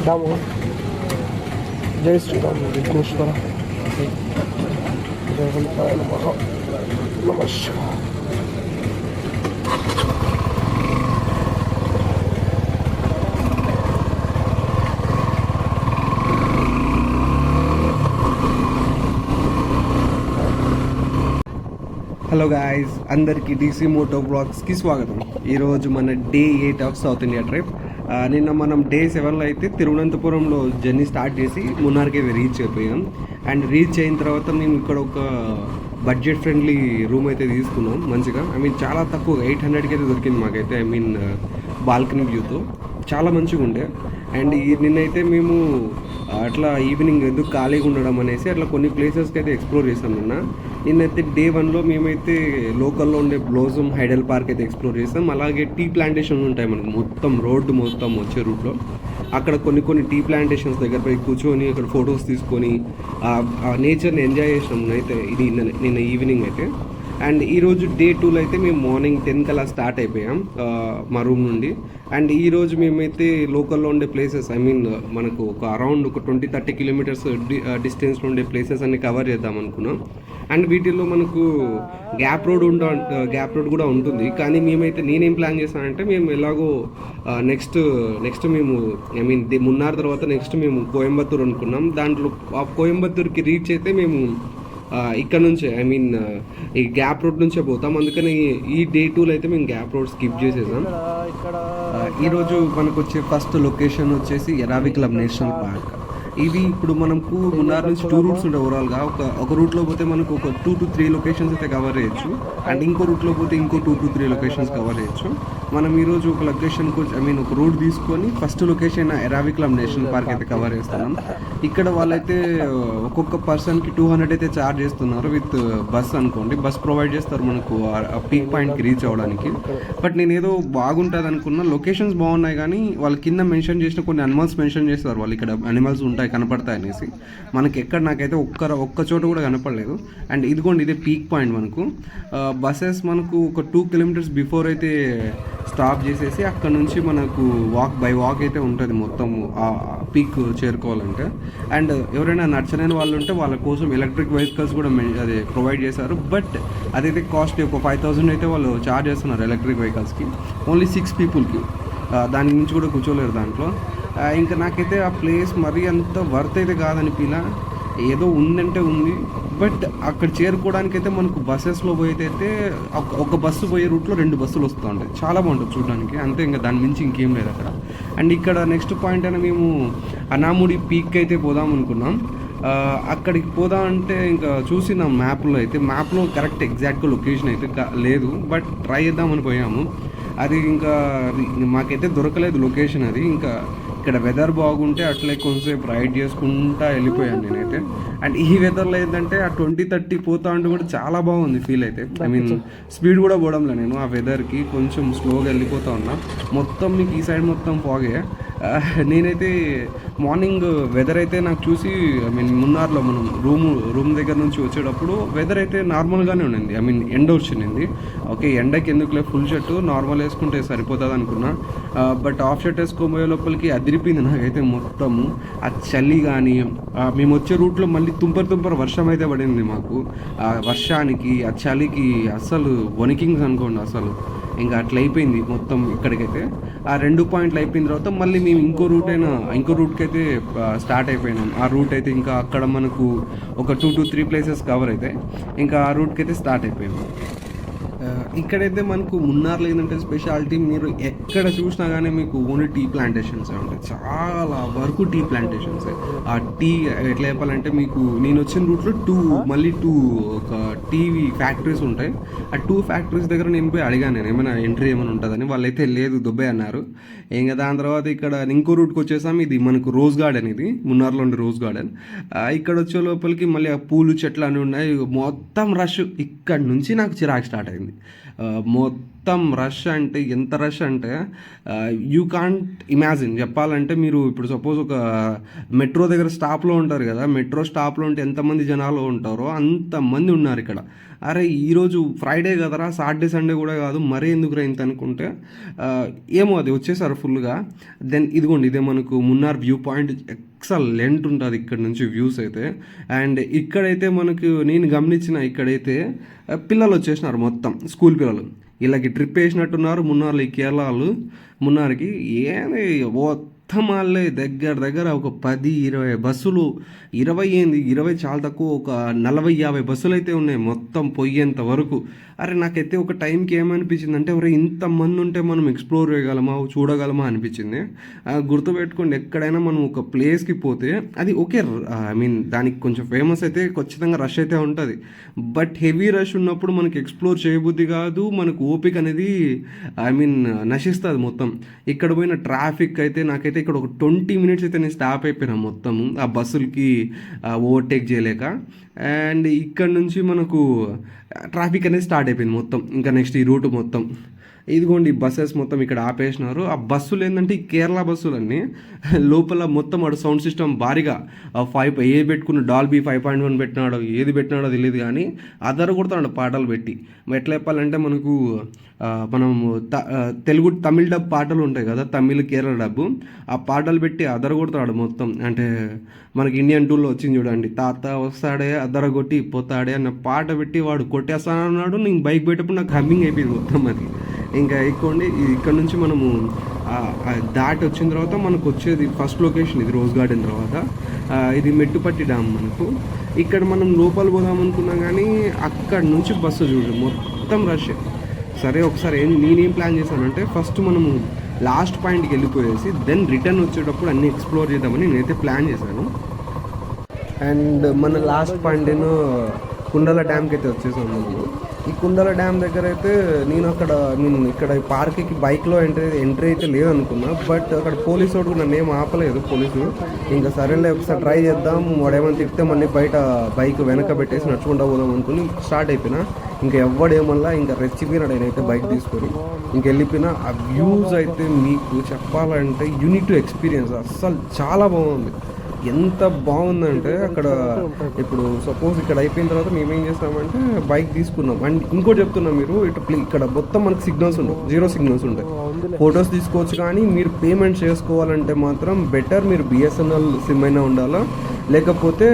నమో జై శ్రీరామ్ విఘ్నేశ్వర జయ గణపతాయ నమః నమస్కారం. హలో గాయ్స్, అందరికీ డీసీ మోటో బ్లాగ్స్కి స్వాగతం. ఈరోజు మన day 8 of south India trip. నిన్న మనం డే 7లో అయితే తిరువనంతపురంలో జర్నీ స్టార్ట్ చేసి మున్నార్కి రీచ్ అయిపోయాం. అండ్ రీచ్ అయిన తర్వాత మేము ఇక్కడ ఒక బడ్జెట్ ఫ్రెండ్లీ రూమ్ అయితే తీసుకున్నాం మంచిగా. చాలా తక్కువ 800కి అయితే దొరికింది మాకైతే. బాల్కనీ వ్యూతో చాలా మంచిగా ఉండే. అండ్ నిన్నైతే మేము అట్లా ఈవినింగ్ ఎందుకు ఖాళీగా ఉండడం అనేసి అట్లా కొన్ని ప్లేసెస్కి అయితే ఎక్స్ప్లోర్ చేసాం. నిన్నైతే డే 1లో మేమైతే లోకల్లో ఉండే బ్లోజమ్ హైడల్ పార్క్ అయితే ఎక్స్ప్లోర్ చేసాం. అలాగే టీ ప్లాంటేషన్ ఉంటాయి మనకు మొత్తం రోడ్డు మొత్తం వచ్చే రూట్లో. అక్కడ కొన్ని టీ ప్లాంటేషన్స్ దగ్గర పోయి కూర్చొని అక్కడ ఫొటోస్ తీసుకొని ఆ నేచర్ని ఎంజాయ్ చేసినాం అయితే ఇది నిన్న ఈవినింగ్ అయితే. అండ్ ఈరోజు డే 2లో అయితే మేము మార్నింగ్ 10 కల్లా స్టార్ట్ అయిపోయాం మా రూమ్ నుండి. అండ్ ఈరోజు మేమైతే లోకల్లో ఉండే ప్లేసెస్ మనకు ఒక అరౌండ్ ఒక 20-30 కిలోమీటర్స్ డిస్టెన్స్లో ఉండే ప్లేసెస్ అన్ని కవర్ చేద్దాం అనుకున్నాం. అండ్ వీటిల్లో మనకు గ్యాప్ రోడ్ కూడా ఉంటుంది. కానీ నేనేం ప్లాన్ చేశానంటే మేము ఎలాగో నెక్స్ట్ మేము మున్నార్ తర్వాత నెక్స్ట్ మేము కోయంబత్తూర్ అనుకున్నాం. దాంట్లో ఆ కోయంబత్తూర్కి రీచ్ అయితే మేము ఇక్కడ నుంచే ఈ గ్యాప్ రోడ్ నుంచే పోతాం. అందుకని ఈ డే 2లో అయితే మేము గ్యాప్ రోడ్ స్కిప్ చేసేసాం. ఈరోజు మనకు వచ్చే ఫస్ట్ లొకేషన్ వచ్చేసి ఎరావికులం నేషనల్ పార్క్. ఇది ఇప్పుడు మనకు మున్నార్ నుంచి 2 రూట్స్ ఉంటాయి ఓవరాల్గా. ఒక రూట్లో పోతే మనకు ఒక 2 to 3 లొకేషన్స్ అయితే కవర్ చేయొచ్చు. అండ్ ఇంకో రూట్లో పోతే ఇంకో 2 to 3 లొకేషన్స్ కవర్ చేయొచ్చు. మనం ఈరోజు ఒక లొకేషన్కి ఒక రూట్ తీసుకొని ఫస్ట్ లొకేషన్ ఎరావికులం నేషనల్ పార్క్ అయితే కవర్ చేస్తున్నాం. ఇక్కడ వాళ్ళైతే ఒక్కొక్క పర్సన్కి 200 అయితే ఛార్జ్ చేస్తున్నారు విత్ బస్ అనుకోండి. బస్ ప్రొవైడ్ చేస్తారు మనకు పీక్ పాయింట్కి రీచ్ అవ్వడానికి. బట్ నేను ఏదో బాగుంటుంది అనుకున్నా. లొకేషన్స్ బాగున్నాయి కానీ వాళ్ళ కింద మెన్షన్ చేసిన కొన్ని అనిమల్స్ మెన్షన్ చేస్తారు వాళ్ళు, ఇక్కడ అనిమల్స్ ఉంటాయి కనపడతాయి అనేసి. నాకైతే ఒక్క చోట కూడా కనపడలేదు. అండ్ ఇదిగోండి ఇదే పీక్ పాయింట్. మనకు బస్సెస్ మనకు ఒక 2 కిలోమీటర్స్ బిఫోర్ అయితే స్టాప్ చేసేసి అక్కడ నుంచి మనకు వాక్ అయితే ఉంటుంది మొత్తం ఆ పీక్ చేరుకోవాలంటే. అండ్ ఎవరైనా నచ్చలేని వాళ్ళు ఉంటే వాళ్ళ కోసం ఎలక్ట్రిక్ వెహికల్స్ కూడా ప్రొవైడ్ చేశారు. బట్ అదైతే కాస్ట్ ఒక 5000 అయితే వాళ్ళు ఛార్జ్ చేస్తున్నారు ఎలక్ట్రిక్ వెహికల్స్కి. ఓన్లీ 6 పీపుల్కి. దాని నుంచి కూడా కూర్చోలేరు దాంట్లో. ఇంకా నాకైతే ఆ ప్లేస్ మరీ అంత వర్త్ అయితే కాదనిపిలా. ఏదో ఉందంటే ఉంది. బట్ అక్కడ చేరుకోవడానికి అయితే మనకు బస్సెస్లో పోయితే ఒక బస్సు పోయే రూట్లో 2 బస్సులు వస్తూ ఉంటాయి. చాలా బాగుంటుంది చూడడానికి. అంతే, ఇంకా దాని మించి ఇంకేం లేదు అక్కడ. అండ్ ఇక్కడ నెక్స్ట్ పాయింట్ అయినా మేము అనాముడి పీక్ అయితే పోదాం అనుకున్నాం. అక్కడికి పోదాం అంటే ఇంకా చూసినాం మ్యాప్లో కరెక్ట్ ఎగ్జాక్ట్గా లొకేషన్ అయితే లేదు. బట్ ట్రై చేద్దామని పోయాము. అది ఇంకా మాకైతే దొరకలేదు లొకేషన్. అది ఇంకా ఇక్కడ వెదర్ బాగుంటే అట్లే కొంచెంసేపు రైడ్ చేసుకుంటా వెళ్ళిపోయాను నేనైతే. అండ్ ఈ వెదర్లో ఏంటంటే ఆ 20-30 పోతా ఉంటే కూడా చాలా బాగుంది ఫీల్ అయితే. స్పీడ్ కూడా పోవడంలే నేను. ఆ వెదర్కి కొంచెం స్లోగా వెళ్ళిపోతా ఉన్నా. మొత్తం మీకు ఈ సైడ్ మొత్తం ఫాగే. నేనైతే మార్నింగ్ వెదర్ అయితే నాకు చూసి మున్నార్లో మనం రూమ్ దగ్గర నుంచి వచ్చేటప్పుడు వెదర్ అయితే నార్మల్గానే ఉండింది. ఎండ వచ్చింది. ఓకే, ఎండకి ఎందుకులే ఫుల్ షర్ట్ నార్మల్ వేసుకుంటే సరిపోతుంది అనుకున్నా. బట్ ఆఫ్ షర్ట్ వేసుకోబోయే లోపలికి అదిరిపోయింది నాకైతే మొత్తము. ఆ చలి కానీ మేము వచ్చే రూట్లో మళ్ళీ తుంపర వర్షం అయితే పడింది మాకు. ఆ వర్షానికి ఆ చలికి అస్సలు వణికింగ్స్ అనుకోండి. అసలు ఇంకా అట్లా అయిపోయింది మొత్తం ఇక్కడికైతే. ఆ 2 పాయింట్లు అయిపోయిన తర్వాత మళ్ళీ మేము ఇంకో రూట్కి అయితే స్టార్ట్ అయిపోయినాం. ఆ రూట్ అయితే ఇంకా అక్కడ మనకు ఒక 2 to 3 ప్లేసెస్ కవర్ అవుతాయి. ఇంకా ఆ రూట్కి అయితే స్టార్ట్ అయిపోయాము. ఇక్కడైతే మనకు మున్నార్లో ఏంటంటే స్పెషాలిటీ, మీరు ఎక్కడ చూసినా కానీ మీకు ఓన్లీ టీ ప్లాంటేషన్స్ ఉంటాయి. చాలా వరకు టీ ప్లాంటేషన్స్. ఆ టీ ఎట్లా చెప్పాలంటే మీకు నేను వచ్చిన రూట్లో 2 ఒక టీవీ ఫ్యాక్టరీస్ ఉంటాయి. ఆ 2 ఫ్యాక్టరీస్ దగ్గర నేను పోయి అడిగాను నేను ఏమైనా ఎంట్రీ ఏమైనా ఉంటుందని. వాళ్ళైతే లేదు, దుబ్బే అన్నారు. ఇంకా దాని తర్వాత ఇక్కడ ఇంకో రూట్కి వచ్చేసాం. ఇది మనకు రోజ్ గార్డెన్. ఇది మున్నార్లో ఉండే రోజ్ గార్డెన్. ఇక్కడ వచ్చే లోపలికి మళ్ళీ ఆ పూలు చెట్లు అని ఉన్నాయి. మొత్తం రష్. ఇక్కడ నుంచి నాకు చిరాకు స్టార్ట్ అయింది. మొత్తం రష్ అంటే ఎంత రష్ అంటే యూ కాంట్ ఇమాజిన్. చెప్పాలంటే మీరు ఇప్పుడు సపోజ్ ఒక మెట్రో దగ్గర స్టాప్లో ఉంటారు కదా, మెట్రో స్టాప్లో ఉంటే ఎంతమంది జనాలు ఉంటారో అంతమంది ఉన్నారు ఇక్కడ. అరే ఈరోజు ఫ్రైడే కదరా, సాటర్డే సండే కూడా కాదు, మరీ ఎందుకు ఇంత అనుకుంటే ఏమో అది వచ్చేసారు ఫుల్గా. దెన్ ఇదిగోండి, ఇదే మనకు మున్నార్ వ్యూ పాయింట్. ఎక్సలెంట్ ఉంటుంది ఇక్కడ నుంచి వ్యూస్ అయితే. అండ్ ఇక్కడైతే మనకు నేను గమనించిన ఇక్కడైతే పిల్లలు వచ్చేసినారు మొత్తం, స్కూల్ పిల్లలు. వీళ్ళకి ట్రిప్ వేసినట్టున్నారు మున్నార్లో, ఈ కేరళ వాళ్ళు మున్నార్కి. ఏమి మొత్తం వాళ్ళే దగ్గర ఒక 10-20 బస్సులు, 20 చాలా తక్కువ, ఒక 40-50 బస్సులు అయితే ఉన్నాయి మొత్తం పోయేంత వరకు. అరే నాకైతే ఒక టైంకి ఏమనిపించింది అంటే, ఎవరు ఇంతమంది ఉంటే మనం ఎక్స్ప్లోర్ చేయగలమా, చూడగలమా అనిపించింది. గుర్తుపెట్టుకోండి, ఎక్కడైనా మనం ఒక ప్లేస్కి పోతే అది ఓకే, ఐ మీన్ దానికి కొంచెం ఫేమస్ అయితే ఖచ్చితంగా రష్ అయితే ఉంటుంది. బట్ హెవీ రష్ ఉన్నప్పుడు మనకి ఎక్స్ప్లోర్ చేయబుద్ధి కాదు, మనకు ఓపిక అనేది ఐ మీన్ నశిస్తుంది మొత్తం. ఇక్కడ పోయిన ట్రాఫిక్ అయితే నాకైతే ఇక్కడ ఒక 20 మినిట్స్ అయితే నేను స్టాప్ అయిపోయినా మొత్తము ఆ బస్సులకి ఓవర్టేక్ చేయలేక. అండ్ ఇక్కడ నుంచి మనకు ట్రాఫిక్ అనేది స్టార్ట్ అయిపోయింది మొత్తం. ఇంకా నెక్స్ట్ ఈ రూట్ మొత్తం ఇదిగోండి, బస్సెస్ మొత్తం ఇక్కడ ఆపేసినారు. ఆ బస్సులు ఏంటంటే ఈ కేరళ బస్సులన్నీ లోపల మొత్తం ఆడు సౌండ్ సిస్టమ్ భారీగా ఏ పెట్టుకున్న డాల్బీ 5.1 పెట్టినాడో ఏది పెట్టినాడో తెలియదు, కానీ అదర కొడుతున్నాడు పాటలు పెట్టి. ఎట్లా చెప్పాలంటే మనకు మనం తెలుగు తమిళ డబ్ పాటలు ఉంటాయి కదా, తమిళ కేరళ డబ్బు, ఆ పాటలు పెట్టి అదర కొడతాడు మొత్తం. అంటే మనకి ఇండియన్ టూర్లో వచ్చింది చూడండి, తాత వస్తాడే అదర కొట్టి పోతాడే అన్న పాట పెట్టి వాడు కొట్టేస్తానన్నాడు. నేను బైక్ పెట్టేప్పుడు నాకు హమ్మింగ్ అయిపోయింది మొత్తం అది. ఇంకా ఎక్కువండి, ఇక్కడ నుంచి మనము దాటి వచ్చిన తర్వాత మనకు వచ్చేది ఫస్ట్ లొకేషన్ ఇది, రోజ్ గార్డెన్ తర్వాత ఇది మెట్టుపట్టి డ్యామ్. మనకు ఇక్కడ మనం లోపల పోదాం అనుకున్నాం, కానీ అక్కడ నుంచి బస్సు చూడు మొత్తం రష్. సరే ఒకసారి నేనేం ప్లాన్ చేశానంటే, ఫస్ట్ మనము లాస్ట్ పాయింట్కి వెళ్ళిపోయేసి దెన్ రిటర్న్ వచ్చేటప్పుడు అన్నీ ఎక్స్ప్లోర్ చేద్దామని నేనైతే ప్లాన్ చేశాను. అండ్ మన లాస్ట్ పాయింట్ ఏమో కుండల డ్యామ్కి అయితే వచ్చేసాము. ఈ కుండల డ్యామ్ దగ్గర అయితే నేను ఇక్కడ పార్క్కి బైక్లో ఎంట్రీ అయితే లేదనుకున్నా, బట్ అక్కడ పోలీసు వాడు నన్ను ఏం ఆపలేదు పోలీసు. ఇంకా సరేలే ఒకసారి ట్రై చేద్దాం, వాడేమని తిప్పితే మళ్ళీ బయట బైక్ వెనక పెట్టేసి నడుచుకుంటా పోదాం అనుకుని స్టార్ట్ అయిపోయినా. ఇంకా ఎవడేమల్లా ఇంకా రెచ్చిపోయినాడు ఆయనైతే బైక్ తీసుకొని ఇంకెళ్ళిపోయినా. ఆ వ్యూస్ అయితే మీకు చెప్పాలంటే యూనిట్ టు ఎక్స్పీరియన్స్, అస్సలు చాలా బాగుంది. ఎంత బాగుందంటే అక్కడ ఇప్పుడు సపోజ్ ఇక్కడ అయిపోయిన తర్వాత మేము ఏం చేస్తామంటే బైక్ తీసుకున్నాం. అండ్ ఇంకోటి చెప్తున్నాం, మీరు ఇక్కడ మొత్తం మనకు సిగ్నల్స్ ఉండవు, 0 సిగ్నల్స్ ఉంటాయి. ఫొటోస్ తీసుకోవచ్చు, కానీ మీరు పేమెంట్ చేసుకోవాలంటే మాత్రం బెటర్ మీరు బిఎస్ఎన్ఎల్ సిమ్ అయినా ఉండాలా, లేకపోతే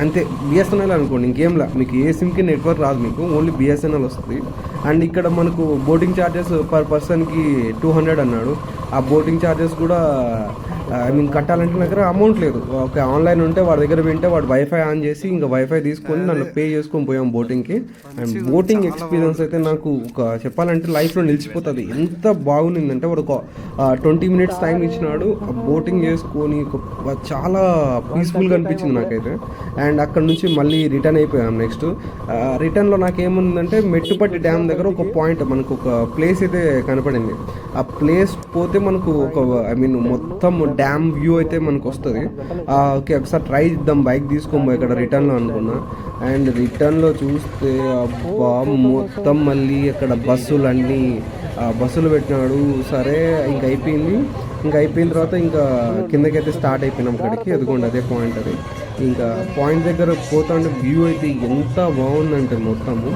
అంతే బిఎస్ఎన్ఎల్ అనుకోండి, ఇంకేంలా మీకు ఏ సిమ్కి నెట్వర్క్ రాదు, మీకు ఓన్లీ బిఎస్ఎన్ఎల్ వస్తుంది. అండ్ ఇక్కడ మనకు బోటింగ్ ఛార్జెస్ పర్ పర్సన్కి 200 అన్నాడు. ఆ బోటింగ్ ఛార్జెస్ కూడా ఐ మీన్ కట్టాలంటే నా దగ్గర అమౌంట్ లేదు. ఒక ఆన్లైన్ ఉంటే వాడి దగ్గర వింటే వాడు వైఫై ఆన్ చేసి ఇంకా వైఫై తీసుకొని నన్ను పే చేసుకొని పోయాం బోటింగ్కి. అండ్ బోటింగ్ ఎక్స్పీరియన్స్ అయితే నాకు ఒక చెప్పాలంటే లైఫ్లో నిలిచిపోతుంది. ఎంత బాగుండిందంటే వాడు ఒక 20 మినిట్స్ టైం ఇచ్చినాడు, ఆ బోటింగ్ చేసుకొని చాలా పీస్ఫుల్గా అనిపించింది నాకైతే. అండ్ అక్కడ నుంచి మళ్ళీ రిటర్న్ అయిపోయాం. నెక్స్ట్ రిటర్న్లో నాకేముందంటే మెట్టుపట్టి డ్యామ్ దగ్గర ఒక పాయింట్ మనకు ఒక ప్లేస్ అయితే కనపడింది. ఆ ప్లేస్ పోతే మనకు ఒక ఐ మీన్ మొత్తం డ్యామ్ వ్యూ అయితే మనకు వస్తుంది. ఓకే ఒకసారి ట్రై చేద్దాం బైక్ తీసుకొని ఇక్కడ రిటర్న్లో అనుకున్నా. అండ్ రిటర్న్లో చూస్తే అబ్బా మొత్తం మళ్ళీ అక్కడ బస్సులు పెట్టినాడు. సరే ఇంక అయిపోయిన తర్వాత ఇంకా కిందకైతే స్టార్ట్ అయిపోయినాం అక్కడికి. అదిగోండి అదే పాయింట్. అది ఇంకా పాయింట్ దగ్గర పోతా ఉంటే వ్యూ అయితే ఎంత బాగుందంటే మొత్తము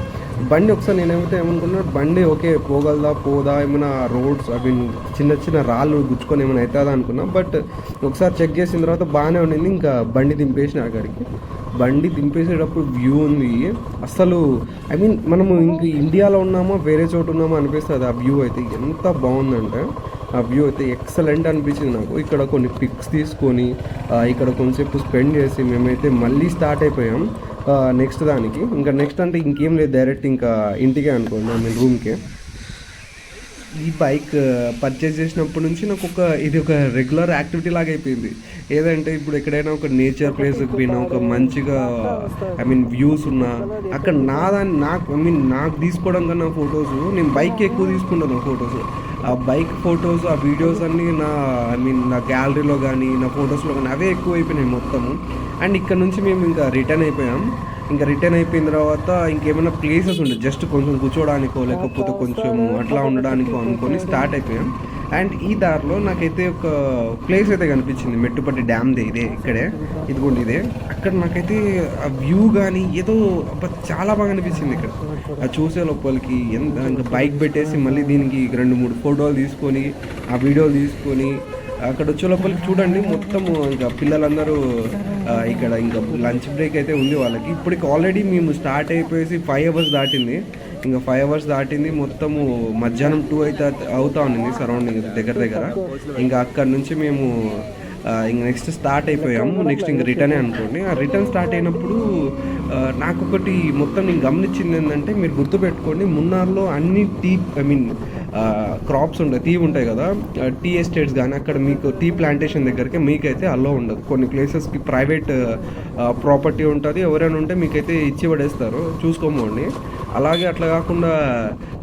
బండి ఒకసారి నేనేమైతే ఏమనుకున్నా, బండి ఓకే పోదా ఏమైనా రోడ్స్ అవి చిన్న రాళ్ళు గుచ్చుకొని ఏమైనా అవుతుందా అనుకున్నా. బట్ ఒకసారి చెక్ చేసిన తర్వాత బాగానే ఉండింది. ఇంకా బండి దింపేసిన అక్కడికి. బండి దింపేసేటప్పుడు వ్యూ ఉంది అసలు, ఐ మీన్ మనము ఇంక ఇండియాలో ఉన్నామో వేరే చోటు ఉన్నామో అనిపిస్తుంది. ఆ వ్యూ అయితే ఎంత బాగుందంటే, ఆ వ్యూ అయితే ఎక్సలెంట్ అనిపించింది నాకు. ఇక్కడ కొన్ని పిక్స్ తీసుకొని ఇక్కడ కొంచెంసేపు స్పెండ్ చేసి మేమైతే మళ్ళీ స్టార్ట్ అయిపోయాం నెక్స్ట్ దానికి. ఇంకా నెక్స్ట్ అంటే ఇంకేం లేదు, డైరెక్ట్ ఇంకా ఇంటికే అనుకోండి, ఐ మీన్ రూమ్కే. ఈ బైక్ పర్చేస్ చేసినప్పటి నుంచి నాకు ఇది ఒక రెగ్యులర్ యాక్టివిటీ లాగా అయిపోయింది. ఏదంటే ఇప్పుడు ఎక్కడైనా ఒక నేచర్ ప్లేస్కి పోయినా, ఒక మంచిగా ఐ మీన్ వ్యూస్ ఉన్నా అక్కడ నాకు తీసుకోవడం కన్నా ఫొటోస్ నేను బైక్ ఎక్కువ తీసుకుంటాను ఫొటోస్. ఆ బైక్ ఫొటోస్, ఆ వీడియోస్ అన్నీ నా గ్యాలరీలో కానీ నా ఫొటోస్లో కానీ అవే ఎక్కువ అయిపోయినాయి మొత్తము. అండ్ ఇక్కడ నుంచి మేము ఇంకా రిటర్న్ అయిపోయాం. ఇంకా రిటర్న్ అయిపోయిన తర్వాత ఇంకేమైనా ప్లేసెస్ ఉండే జస్ట్ కొంచెం కూర్చోడానికో లేకపోతే కొంచెం అట్లా ఉండడానికో అనుకొని స్టార్ట్ అయిపోయాం. అండ్ ఈ దారిలో నాకైతే ఒక ప్లేస్ అయితే కనిపించింది, మెట్టుపట్టి డ్యామ్దే, ఇదే ఇక్కడే, ఇదిగోండి ఇదే. అక్కడ నాకైతే ఆ వ్యూ కానీ ఏదో చాలా బాగా అనిపించింది ఇక్కడ. అది చూసే లోపలికి ఎంత ఇంకా బైక్ పెట్టేసి మళ్ళీ దీనికి 2-3 ఫోటోలు తీసుకొని ఆ వీడియోలు తీసుకొని అక్కడ వచ్చే లోపలికి చూడండి మొత్తము ఇంకా పిల్లలందరూ ఇక్కడ ఇంకా లంచ్ బ్రేక్ అయితే ఉంది వాళ్ళకి. ఇప్పటికి ఆల్రెడీ మేము స్టార్ట్ అయిపోయేసి 5 అవర్స్ దాటింది. ఇంకా 5 అవర్స్ దాటింది, మొత్తము మధ్యాహ్నం 2 అయితే అవుతా ఉంది సరౌండింగ్ దగ్గర. ఇంకా అక్కడ నుంచి మేము ఇంక నెక్స్ట్ స్టార్ట్ అయిపోయాము. నెక్స్ట్ ఇంకా రిటర్నే అనుకోండి. ఆ రిటర్న్ స్టార్ట్ అయినప్పుడు నాకొకటి మొత్తం నేను గమనించింది ఏంటంటే, మీరు గుర్తుపెట్టుకోండి, మున్నార్లో అన్ని క్రాప్స్ ఉంటాయి, టీ ఉంటాయి కదా, టీ ఎస్టేట్స్ కానీ అక్కడ మీకు టీ ప్లాంటేషన్ దగ్గరికి మీకైతే అలో ఉండదు. కొన్ని ప్లేసెస్కి ప్రైవేట్ ప్రాపర్టీ ఉంటుంది, ఎవరైనా ఉంటే మీకైతే ఇచ్చి పడేస్తారు, చూసుకోమండి. అలాగే అట్లా కాకుండా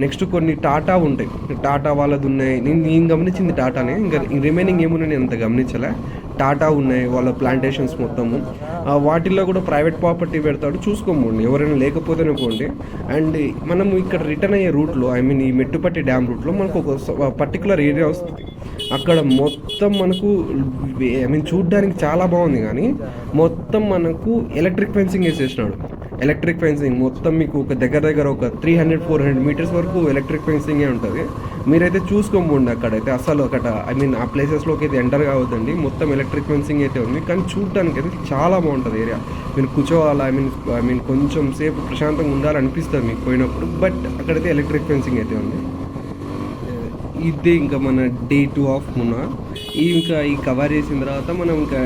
నెక్స్ట్ కొన్ని టాటా ఉంటాయి, టాటా వాళ్ళది ఉన్నాయి. నేను గమనించింది టాటానే, ఇంకా రిమైనింగ్ ఏమున్నాయి నేను అంత గమనించలే. టాటా ఉన్నాయి వాళ్ళ ప్లాంటేషన్స్ మొత్తము, వాటిల్లో కూడా ప్రైవేట్ ప్రాపర్టీ పెడతాడు, చూసుకోమండి ఎవరైనా లేకపోతేనే పోండి. అండ్ మనం ఇక్కడ రిటర్న్ అయ్యే రూట్లో, ఈ మెట్టుపట్టి డ్యామ్ రూట్లో మనకు ఒక పర్టికులర్ ఏరియా వస్తుంది. అక్కడ మొత్తం మనకు చూడ్డానికి చాలా బాగుంది, కానీ మొత్తం మనకు ఎలక్ట్రిక్ ఫెన్సింగ్ వేసేసినాడు. ఎలక్ట్రిక్ ఫెన్సింగ్ మొత్తం మీకు ఒక దగ్గర ఒక 300-400 మీటర్స్ వరకు ఎలక్ట్రిక్ ఫెన్సింగే ఉంటుంది. మీరైతే చూసుకోమండి అక్కడైతే అసలు ఆ ప్లేసెస్లోకి అయితే ఎంటర్ కావద్దండి, మొత్తం ఎలక్ట్రిక్ ఫెన్సింగ్ అయితే ఉంది. కానీ చూడడానికి అయితే చాలా బాగుంటుంది ఏరియా. మీరు కూర్చోవాలి, కొంచెం సేపు ప్రశాంతంగా ఉండాలనిపిస్తుంది మీకు పోయినప్పుడు. బట్ అక్కడైతే ఎలక్ట్రిక్ ఫెన్సింగ్ అయితే ఉంది. ఇదే ఇంకా మన డే 2 ఆఫ్ మున్నార్. ఇంకా ఈ కవర్ చేసిన తర్వాత మనం ఇంకా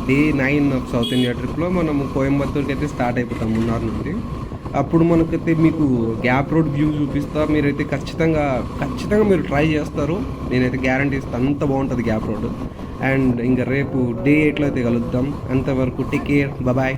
డే 9 ఆఫ్ సౌత్ ఇండియా ట్రిప్లో మనం కోయంబత్తూర్కి అయితే స్టార్ట్ అయిపోతాం మున్నార్ నుండి. అప్పుడు మనకైతే మీకు గ్యాప్ రోడ్ వ్యూ చూపిస్తా, మీరైతే ఖచ్చితంగా మీరు ట్రై చేస్తారు, నేనైతే గ్యారంటీ ఇస్తాను, అంత బాగుంటుంది గ్యాప్ రోడ్. అండ్ ఇంకా రేపు డే 8లో అయితే కలుద్దాం. అంతవరకు టేక్ కేర్, బాయ్.